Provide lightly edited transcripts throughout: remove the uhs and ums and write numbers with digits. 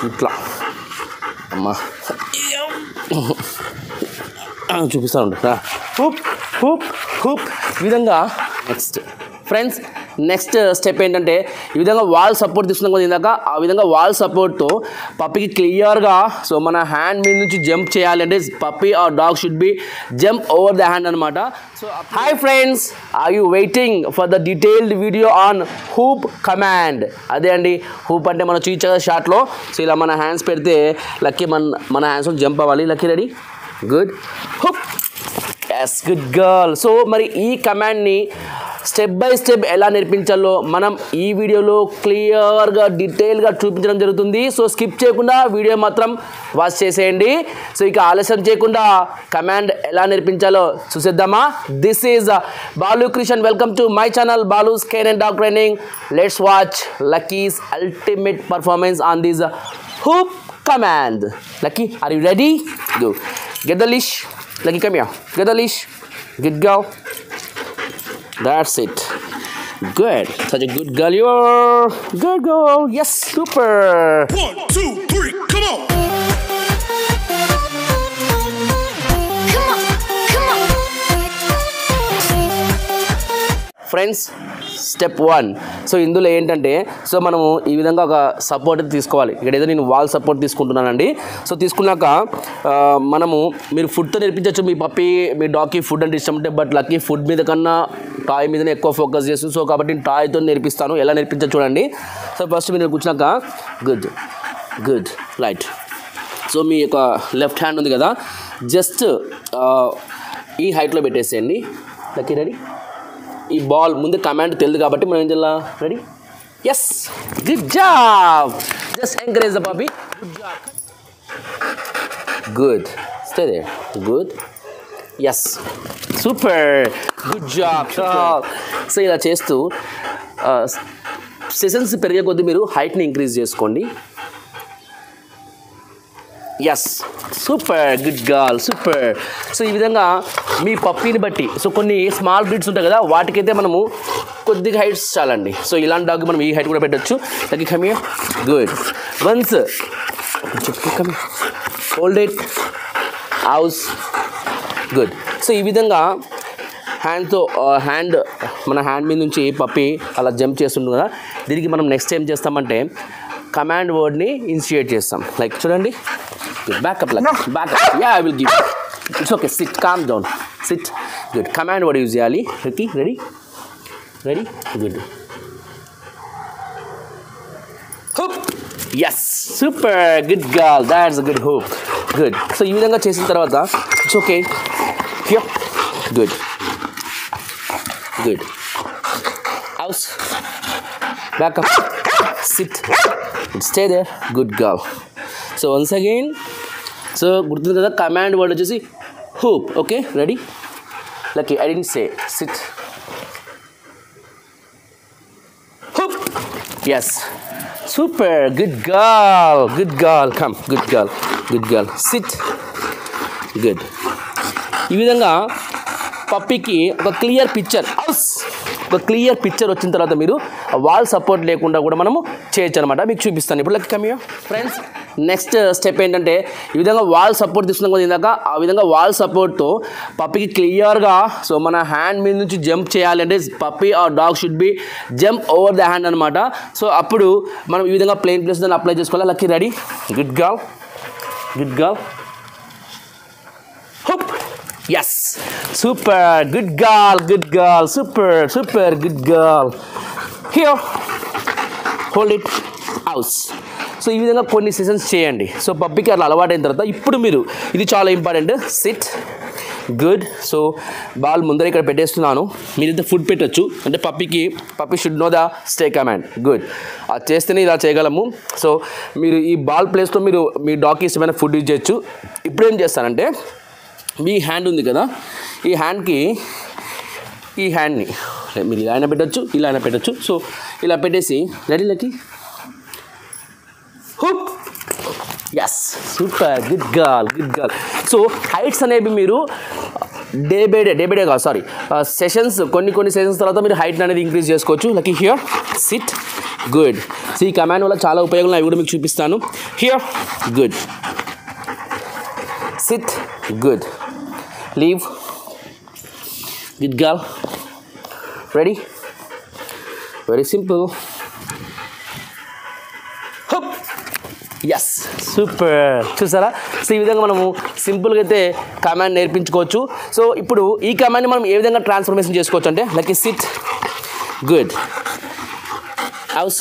ఇట్లా అమ్మా చూపిస్తా ఉండు హూప్ హూప్ హూప్ ఈ విధంగా. నెక్స్ట్ ఫ్రెండ్స్ నెక్స్ట్ స్టెప్ ఏంటంటే ఈ విధంగా వాల్ సపోర్ట్ తీసుకున్నాం కదా ఇందాక, ఆ విధంగా వాల్ సపోర్ట్తో పప్పీకి క్లియర్గా సో మన హ్యాండ్ మీద నుంచి జంప్ చేయాలి అంటే puppy or dog should be jump over the hand అనమాట. So hi friends, are you waiting for the detailed video on hoop command? అదే అండి హూప్ అంటే మనం చూపించే షార్ట్లో. సో ఇలా మన హ్యాండ్స్ పెడితే లక్కీ మన హ్యాండ్స్లో జంప్ అవ్వాలి. Lucky ready, good, hoop, yes, good girl. So మరి ఈ కమాండ్ని స్టెప్ బై స్టెప్ ఎలా నేర్పించాలో మనం ఈ వీడియోలో క్లియర్గా డీటెయిల్గా చూపించడం జరుగుతుంది. సో స్కిప్ చేయకుండా వీడియో మాత్రం వాచ్ చేసేయండి. సో ఇక ఆలస్యం చేయకుండా కమాండ్ ఎలా నేర్పించాలో చూసేద్దామా? This is Balu Krishan. Welcome to my channel Balu's canine dog training. Let's watch Lucky's ultimate performance on this hoop command. Lucky, are you ready? Go. Get the leash. Lucky, come here. Get the leash. Good girl. That's it. Good. Such a good girl you are. Good girl. Yes, super. 1, 2, 3, come on. Friends step 1. So ఇందులో ఏంటంటే so మనము ఈ విధంగా ఒక support తీసుకోవాలి. ఇక్కడ ఏదో నేను వాల్ సపోర్ట్ తీసుకుంటున్నానండి. సో తీసుకున్నాక మనము మీరు ఫుడ్తో నేర్పించవచ్చు. మీ పప్పీ మీ డాగ్కి ఫుడ్ అంటే ఇష్టం ఉంటే, బట్ లక్కీ ఫుడ్ మీద కన్నా టాయ్ మీదనే ఎక్కువ ఫోకస్ చేస్తుంది. సో కాబట్టి నేను టాయ్తో నేర్పిస్తాను. ఎలా నేర్పించచ్చు చూడండి. సో ఫస్ట్ మీరు కూర్చున్నాక గుడ్ గుడ్ రైట్. సో మీ యొక్క లెఫ్ట్ హ్యాండ్ ఉంది కదా, జస్ట్ ఈ హైట్లో పెట్టేసేయండి. Lucky ready. ఈ బాల్ ముందు కమాండ్ తెలియదు కాబట్టి మనం ఏం చేయాలా? Ready, yes, good job. Just encourage the puppy. Good job, good, stay there, good, yes, super, good job. So ఇలా చేస్తూ సెషన్స్ పెరిగే కొద్దీ మీరు హైట్ని ఇంక్రీజ్ చేసుకోండి. Yes, super, good girl, super. So ఈ విధంగా మీ పప్పీని బట్టి సో కొన్ని స్మాల్ బ్రీడ్స్ ఉంటాయి కదా, వాటికైతే మనము కొద్దిగా హైట్స్ చాలండి. సో ఇలాంటి డాగ్ మనం ఈ హైట్ కూడా పెట్టచ్చు. Lucky come here, good. Once come, hold it, house, good. So ఈ విధంగా హ్యాండ్తో మన హ్యాండ్ మీద నుంచి పప్పీ అలా జంప్ చేస్తుంటుంది కదా, దీనికి మనం నెక్స్ట్ ఏం చేస్తామంటే కమాండ్ వర్డ్ని ఇనిషియేట్ చేస్తాం. లైక్ చూడండి, good, back up, like back up. Yeah, I will give you. It's okay, sit, calm down, sit, good. Command word use cheyali. Okay, ready, ready, good. Hoop, yes, super, good girl. That's a good hoop, good. So ee vidhanga chesin tarvata it's okay, here, good, good, house, back up, sit, stay there, good girl. So once again, so గుర్తుంది కదా command word వచ్చేసి hoop. Okay, ready. Lucky, I didn't say sit. Hoop, yes, super, good girl, good girl, come, good girl, good girl, sit, good. ఈ విధంగా పప్పీకి ఒక clear picture వచ్చిన తర్వాత మీరు wall support లేకుండా కూడా మనము చేయొచ్చు అనమాట. మీకు చూపిస్తాను ఇప్పుడు. Lucky come here. Friends next step ఏంటంటే ఈ విధంగా వాల్ సపోర్ట్ తీసుకున్నాం కదా ఇందాక, ఆ విధంగా వాల్ సపోర్ట్తో పప్పీకి క్లియర్గా సో మన హ్యాండ్ మీద నుంచి జంప్ చేయాలి అంటే puppy or dog should be jump over the hand అనమాట. సో అప్పుడు మనం ఈ విధంగా ప్లెయిన్ ప్లేస్ దాన్ని అప్లై చేసుకోవాలి. Lucky ready, good girl, good girl, hup, yes, super, good girl, good girl, super, super, good girl. Here, hold it, house. So ఈ విధంగా కొన్ని సెషన్స్ చేయండి. సో పప్పీకి అట్లా అలవాటైన తర్వాత ఇప్పుడు మీరు ఇది చాలా important, SIT, good. So ball ముందర ఇక్కడ పెట్టేస్తున్నాను. మీరైతే ఫుడ్ పెట్టచ్చు అంటే puppy should know the stay command, good. అది చేస్తేనే ఇలా చేయగలము. సో మీరు ఈ బాల్ ప్లేస్లో మీరు మీ డాగ్కి ఇష్టమైన ఫుడ్ యూజ్ చేయొచ్చు. ఇప్పుడు ఏం చేస్తానంటే మీ హ్యాండ్ ఉంది కదా, ఈ హ్యాండ్ని మీరు ఇలా అయినా పెట్టచ్చు, ఇలా అయినా పెట్టచ్చు. సో ఇలా పెట్టేసి ready Lucky, hup, yes, super, good girl, good girl. So heights అనేవి మీరు డే బై డే కాదు, సారీ, సెషన్స్ కొన్ని సెషన్స్ తర్వాత మీరు హైట్ అనేది ఇంక్రీజ్ చేసుకోవచ్చు. Lucky here, sit, good. So ఈ కమాండ్ వల్ల చాలా ఉపయోగాలు అవి కూడా మీకు చూపిస్తాను. Here good. Sit good. Leave good girl. Ready. Very simple. Hup. Yes super. చూసారా? సో ఈ విధంగా మనము సింపుల్గా అయితే కమాండ్ నేర్పించుకోవచ్చు. సో ఇప్పుడు ఈ కమాండ్ని మనం ఏ విధంగా ట్రాన్స్ఫర్మేషన్ చేసుకోవచ్చు అంటే like sit good. House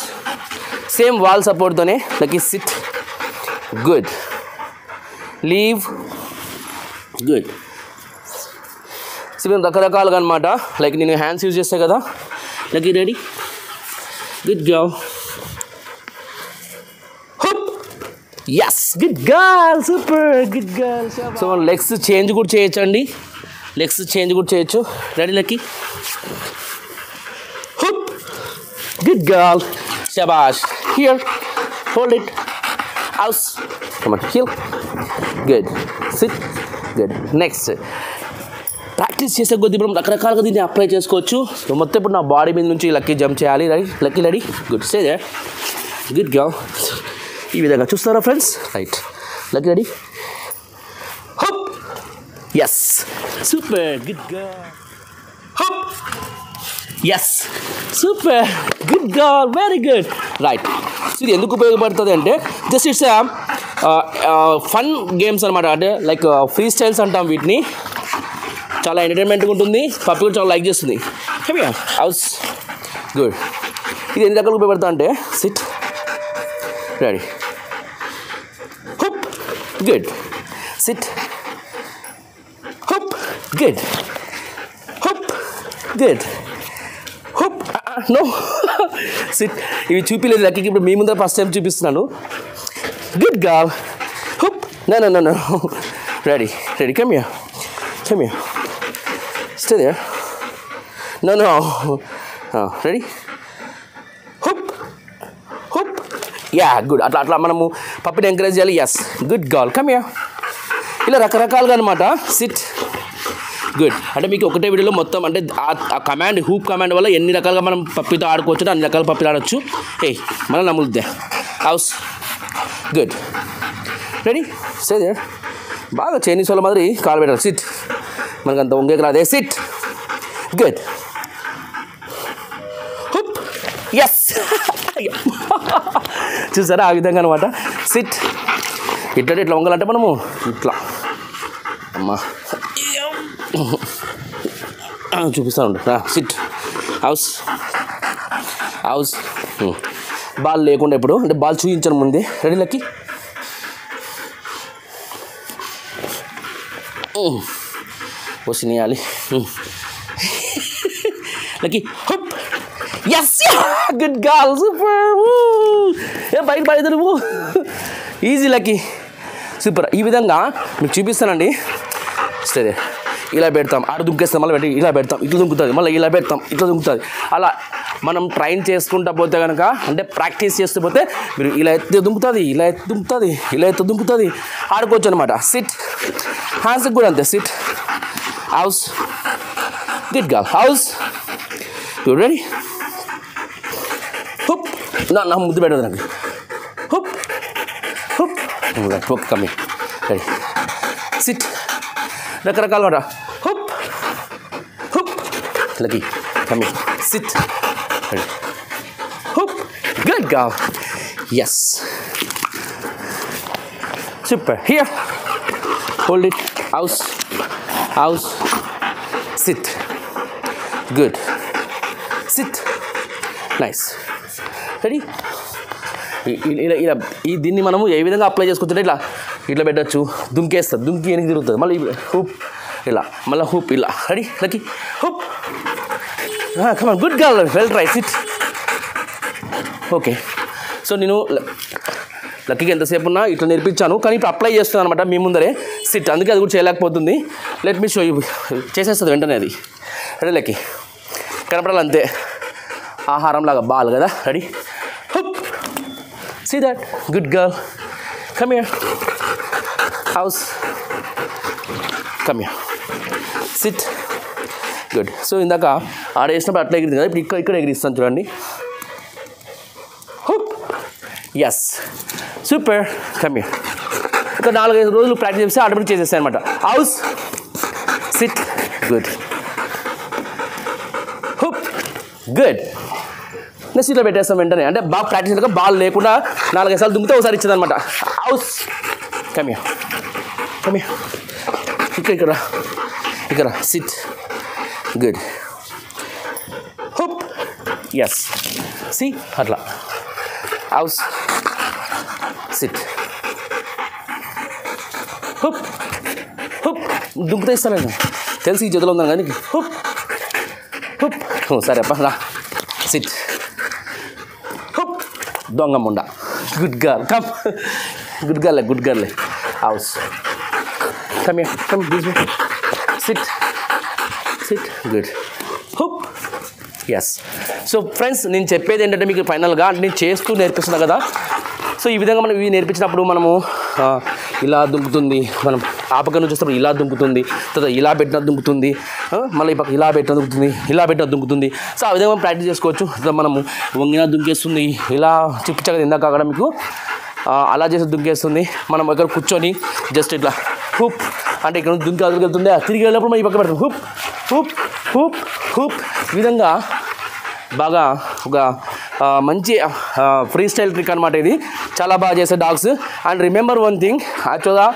same wall సపోర్ట్తోనే like sit good. Leave good. So మేము రకరకాలుగా అనమాట లైక్ నేను హ్యాండ్స్ యూజ్ చేస్తాను కదా like ready good go. Yes good girl. Super good girl. So మనం లెగ్స్ చేంజ్ కూడా చేయొచ్చు అండి. లెగ్స్ చేంజ్ కూడా చేయొచ్చు. Ready Lucky. Hup good girl. శబాష్. Here hold it. House come on heel good. Sit good. Next practice చేసే కొద్దీ మనం రకరకాలుగా దీన్ని అప్లై చేసుకోవచ్చు. సో మొత్తం ఇప్పుడు నా బాడీ మీద నుంచి లక్కీ జంప్ చేయాలి. Right Lucky ready good. Stay there good girl. ఈ విధంగా చూస్తారా friends? Right Lucky ready. Hup. Yes super good girl. Hup. Yes super good girl. Very good. Right. ఇది ఎందుకు ఉపయోగపడుతుంది అంటే జస్ట్ ఇట్స్ ఫన్ గేమ్స్ అనమాట. అంటే లైక్ ఫ్రీ స్టైల్స్ అంటాం వీటిని. చాలా ఎంటర్టైన్మెంట్గా ఉంటుంది. పప్పి కూడా చాలా లైక్ చేస్తుంది. House good. ఇది ఎన్ని రకాలు ఉపయోగపడుతుంది అంటే sit ready hup good. Sit hup good. Hup good. Hup no sit. ఇవి చూపిలేదు లక్కీకి. ఇప్పుడు మీ ముందర ఫస్ట్ టైం చూపిస్తున్నాను. Good girl. Hup no no no no. Ready ready come here come here. Stay there. No, no. Ready? Hoop. Hoop. Yeah, good. అట్లా మనము పప్పిని ఎంకరేజ్ చేయాలి. Yes good girl come here. ఇలా రకరకాలుగా అనమాట. Sit good. అంటే మీకు ఒకటే వీడియోలో మొత్తం అంటే ఆ కమాండ్ హూప్ కమాండ్ వల్ల ఎన్ని రకాలుగా మనం పప్పితో ఆడుకోవచ్చు, అన్ని రకాల పప్పితో ఆడవచ్చు. మనం నమ్ముద్దే. House good. Ready stay there. బాగా చైనీస్ వాళ్ళ మాదిరి కాలు పెట్టాలి. సిట్. మనకు అంత వంగేకి రాదే. SIT good. హుప్. ఎస్ చూసారా? ఆ విధంగా అనమాట. సిట్. ఇట్లా వంగాలంటే మనము ఇట్లా అమ్మా చూపిస్తాను. SIT house house. బాల్ లేకుండా ఇప్పుడు అంటే బాల్ చూపించాను ముందే. Ready Lucky. వచ్చినాయాలి Lucky. Hup. Yes good girl. Super. ఏ బయట పడేది నువ్వు. Easy Lucky. సూపర్. ఈ విధంగా మీకు చూపిస్తానండి. సరే ఇలా పెడతాం, ఆడ దుంకేస్తాం, మళ్ళీ పెట్టి ఇలా పెడతాం, ఇట్లా దుంకుతుంది, మళ్ళీ ఇలా పెడతాం, ఇట్లా దుంకుతుంది. అలా మనం ట్రైన్ చేసుకుంటూ పోతే కనుక అంటే ప్రాక్టీస్ చేస్తూ పోతే మీరు ఇలా ఎత్తే దుంకుతుంది, ఇలా ఎత్తి దుంకుతుంది, ఇలా ఎత్తే దుంకుతుంది, ఆడుకోవచ్చు అనమాట. సిట్. హ్యాండ్స్కి కూడా అంతే. Sit house good girl. House you ready. Hup. నా ముద్దు పెట్టదు నాకు. Hup hup. Okay come here. Ready sit. రకరకాల hup hup. Lucky come here. Sit. Ready hup good girl. Yes super. Here hold it. House house. Sit good. Sit nice. Ready. ఇలా ఇలా దీన్ని మనము ఏ విధంగా అప్లై చేసుకుంటుంటే ఇట్లా ఇట్లా పెట్టచ్చు. దుంకేస్తుంది, దుంకి వెనక్కి తిరుగుతుంది, మళ్ళీ హూప్ ఇలా, మళ్ళీ హూప్ ఇలా. Ready lucky. Hoop. Come on good girl. Well try. SIT. Okay. So నేను లక్కీకి ఎంతసేపు ఉన్నా ఇట్లా నేర్పించాను, కానీ ఇప్పుడు అప్లై చేస్తున్నాను అనమాట మీ ముందరే. సిట్. అందుకే అది కూడా చేయలేకపోతుంది. Let me show you. చేసేస్తుంది వెంటనే అది. Ready Lucky. కనపడాలి అంతే. ఆహారం లాగా బాల్ కదా. Ready hup. See that good girl. Come here. House come here. Sit good. So ఇందాక ఆడ వేసినప్పుడు అట్లా ఎగిరింది కదా, ఇప్పుడు ఇక్కడ ఎగిరిస్తాను చూడండి. ఎస్ సూపర్ కమ్ హియర్ ఒక 4-5 రోజులు ప్రాక్టీస్ చేస్తే ఆటోమేటిక్ చేసేస్తాయి అనమాట house sit good hup good next ఇట్లా పెట్టేస్తాం వెంటనే అంటే బాగా ప్రాక్టీస్ చేయక బాల్ లేకుండా 4-5 సార్లు దుంగితే ఒకసారి ఇచ్చింది అనమాట హౌస్ కమ్ హియర్ ఇక్కడ సిట్ గుడ్ హుప్ ఎస్ సి అట్లా హౌస్ సిట్ హుప్ హుప్ దుంకుతా ఇస్తాను నేను తెలిసి ఈ చేతిలో ఉందని కానీ హుప్ హుప్ సరే అప్ప రా సిట్ హుప్ దొంగ ముండ గుడ్ గర్ల్ కమ్ గుడ్ గర్లే house come sit good hup yes so friends నేను చెప్పేది ఏంటంటే మీకు ఫైనల్గా నేను చేస్తూ నేర్పిస్తున్నా కదా సో ఈ విధంగా మనం ఇవి నేర్పించినప్పుడు మనము ఇలా దుంకుతుంది మనం ఆపక నుంచి వస్తున్నప్పుడు ఇలా దుంకుతుంది తర్వాత ఇలా పెట్టిన దుంకుతుంది మళ్ళీ పక్క ఇలా పెట్టిన దుంకుతుంది సో ఆ విధంగా ప్రాక్టీస్ చేసుకోవచ్చు మనము వంగిన దుంకేస్తుంది ఇలా చిప్పించగా ఇందాక అక్కడ మీకు అలా చేసి దుంకేస్తుంది మనం ఇక్కడ కూర్చొని జస్ట్ ఇట్లా హూప్ అంటే ఇక్కడ నుంచి దుంకి అదులుకెళ్తుంది తిరిగి వెళ్ళినప్పుడు మనం ఈ పక్క పెడతాం హూప్ హూప్ హూప్ హూప్ ఈ విధంగా బాగా ఒక మంచి ఫ్రీ స్టైల్ ట్రిక్ అనమాట ఇది చాలా బాగా చేసే dogs and remember one thing యాక్చువల్గా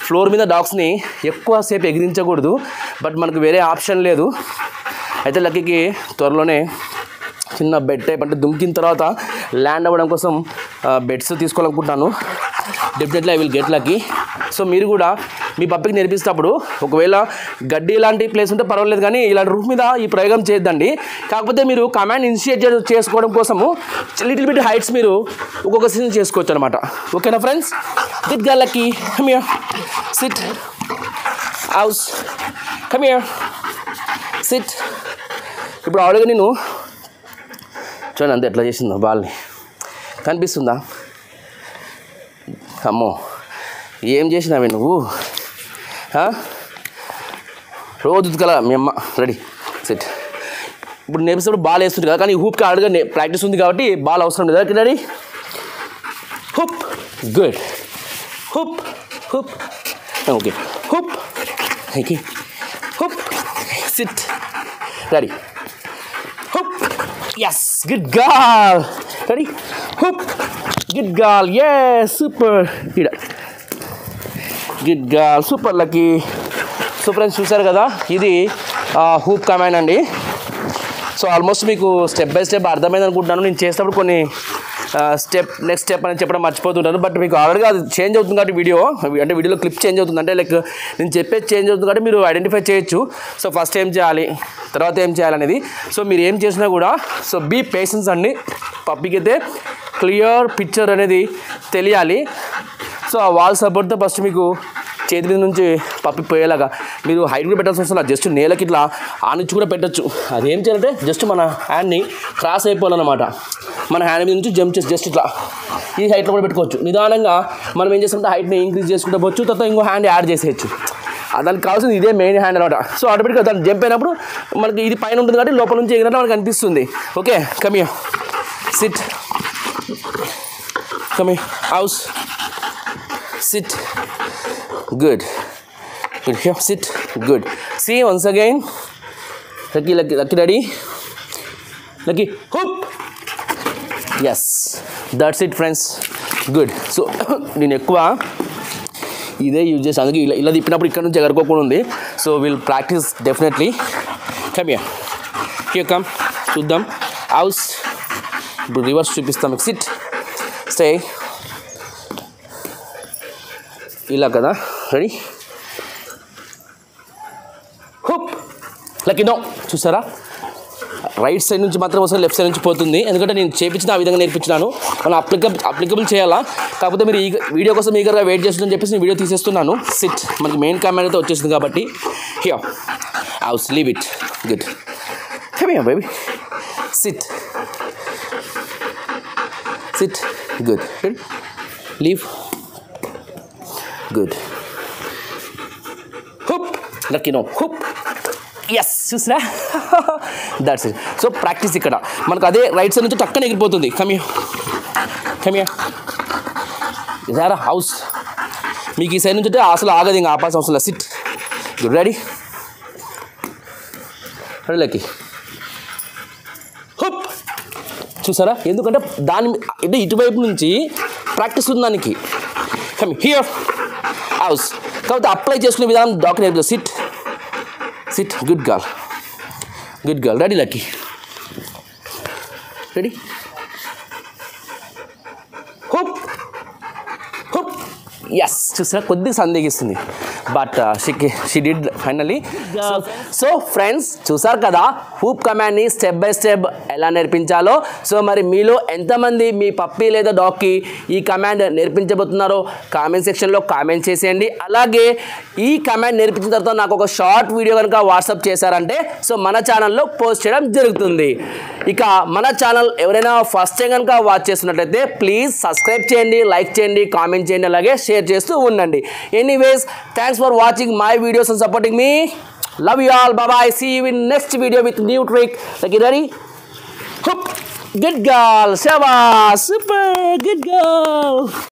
ఫ్లోర్ మీద డాగ్స్ని ఎక్కువసేపు ఎగిరించకూడదు బట్ మనకు వేరే ఆప్షన్ లేదు అయితే లక్కీకి త్వరలోనే చిన్న బెడ్ టైప్ అంటే దుంకిన తర్వాత ల్యాండ్ అవ్వడం కోసం బెడ్స్ తీసుకోవాలనుకుంటున్నాను definitely I will get lucky so మీరు కూడా మీ పప్పికి నేర్పిస్తేప్పుడు ఒకవేళ గడ్డి ఇలాంటి ప్లేస్ ఉంటే పర్వాలేదు కానీ ఇలాంటి రూఫ్ మీద ఈ ప్రయోగం చేయొద్దండి కాకపోతే మీరు కమాండ్ ఇనిషియేట్ చేసుకోవడం కోసము లిటిల్ బిట్ హైట్స్ మీరు ఒక్కొక్క సీజన్ చేసుకోవచ్చు అనమాట ఓకేనా friends good girl lucky come here SIT house come here SIT ఇప్పుడు ఆల్రెడీ నేను చూడండి అంతే ఎట్లా చేసిందో బాల్ని కనిపిస్తుందా అమ్మో ఏం చేసినావే నువ్వు రోజు ఉతకల మీ అమ్మ రెడీ సెట్ ఇప్పుడు నేర్పిస్తున్నప్పుడు బాల్ వేస్తుంది కదా కానీ హూప్కి ఆడుగా ప్రాక్టీస్ ఉంది కాబట్టి బాల్ అవసరం లేదు కదా ready hup good hup hup okay hup okay hup sit ready hup yes good girl ready hup good girl yes super ఇక్కడ good girl super Lucky so friends చూసారు కదా ఇది హూప్ కమాండ్ అండి సో ఆల్మోస్ట్ మీకు step by step అర్థమైంది అనుకుంటున్నాను నేను చేసేటప్పుడు కొన్ని నెక్స్ట్ స్టెప్ అని చెప్పడం మర్చిపోతుంటాను బట్ మీకు ఆల్రెడీ అది చేంజ్ అవుతుంది కాబట్టి వీడియోలో క్లిప్ చేంజ్ అవుతుంది అంటే లైక్ నేను చెప్పేది చేంజ్ అవుతుంది కాబట్టి మీరు ఐడెంటిఫై చేయొచ్చు సో ఫస్ట్ ఏం చేయాలి తర్వాత ఏం చేయాలనేది సో మీరు ఏం చేసినా కూడా సో బీ పేషెన్స్ అండి పప్పికి అయితే క్లియర్ పిక్చర్ అనేది తెలియాలి సో ఆ వాల్ సపోర్ట్తో ఫస్ట్ మీకు చేతి మీద నుంచి పప్పి పోయేలాగా మీరు హైట్ కూడా పెట్టాల్సి వస్తుంది జస్ట్ నేలకి ఇట్లా ఆనిచ్చి కూడా పెట్టచ్చు అదేం చేయాలంటే జస్ట్ మన హ్యాండ్ని క్రాస్ అయిపోవాలన్నమాట మన హ్యాండ్ మీద నుంచి జంప్ చేసి జస్ట్ ఇట్లా ఈ హైట్లో కూడా పెట్టుకోవచ్చు నిదానంగా మనం ఏం చేస్తామంటే హైట్ని ఇంక్రీజ్ చేసుకుంటూ పోవచ్చు తర్వాత ఇంకో హ్యాండ్ యాడ్ చేసేయచ్చు దానికి కావాల్సింది ఇదే మెయిన్ హ్యాండ్ అనమాట సో ఆటోమేటిక్గా దాన్ని జంప్ అయినప్పుడు మనకి ఇది పైన ఉంటుంది కాబట్టి లోపల నుంచి ఎగిరినట్టు మనకు అనిపిస్తుంది okay come here SIT come here house SIT good here sit good see once again lucky daddy lucky hoop yes that's it friends good so నేను ఎక్కువ ఇదే యూజ్ చేస్తాను అందుకే ఇలా తిప్పినప్పుడు ఇక్కడ నుంచి ఎగరుకోకుండా ఉంది so will practice definitely come here come చూద్దాం హౌస్ ఇప్పుడు రివర్స్ చూపిస్తాం సిట్ స్టే ఇలా కదా రెడీ హుప్ లక్కీ నో చూసారా రైట్ సైడ్ నుంచి మాత్రం వస్తుంది లెఫ్ట్ సైడ్ నుంచి పోతుంది ఎందుకంటే నేను చేపించిన ఆ విధంగా నేర్పించినాను మనం అప్లికబుల్ చేయాలా కాకపోతే మీరు ఈ వీడియో కోసం ఈగర్గా వెయిట్ చేస్తుందని చెప్పేసి నేను వీడియో తీసేస్తున్నాను సిట్ మనకి మెయిన్ కామెంట్ అయితే వచ్చేసింది కాబట్టి here house leave it good here baby sit sit good leave good hup Lucky no hup yes చూసినా దట్స్ ఇట్ సో ప్రాక్టీస్ ఇక్కడ మనకు అదే రైట్ సైడ్ నుంచి టక్కన ఎగిరిపోతుంది కమ్ హియర్ ఇదారా హౌస్ మీకు ఈ సైడ్ నుంచి అంటే అసలు ఆగదు ఇంకా ఆపాల్సిన అవసరం లేదు సిట్ గుడ్ రెడీ రెడీలకి హుప్ చూసారా ఎందుకంటే దాని అంటే ఇటువైపు నుంచి ప్రాక్టీస్ ఉంది దానికి కమ్ హియర్ హౌస్ కాబట్టి అప్లై చేసుకునే విధానం డాక్టర్ నేర్పుతుంది sit sit good girl ready Lucky ready hup hup yes చూసారా కొద్దిగా సందేహిస్తుంది but she did finally so friends చూసారు కదా హూప్ కమాండ్ని స్టెప్ బై స్టెప్ ఎలా నేర్పించాలో సో మరి మీలో ఎంతమంది మీ పప్పీ లేదా డాగ్కి ఈ కమాండ్ నేర్పించబోతున్నారో కామెంట్ సెక్షన్లో కామెంట్ చేసేయండి అలాగే ఈ కమాండ్ నేర్పించిన తర్వాత నాకు ఒక షార్ట్ వీడియో కనుక వాట్సాప్ చేశారంటే సో మన ఛానల్లో పోస్ట్ చేయడం జరుగుతుంది ఇక మన ఛానల్ ఎవరైనా ఫస్ట్ టైం కనుక వాచ్ చేస్తున్నట్లయితే ప్లీజ్ సబ్స్క్రైబ్ చేయండి లైక్ చేయండి కామెంట్ చేయండి అలాగే షేర్ చేస్తూ ఉండండి anyways thanks for watching my videos and supporting me. Love you all. Bye bye. See you in next video with new trick. Like you ready? Hoop. Good girl. Shabash. Super. Good girl.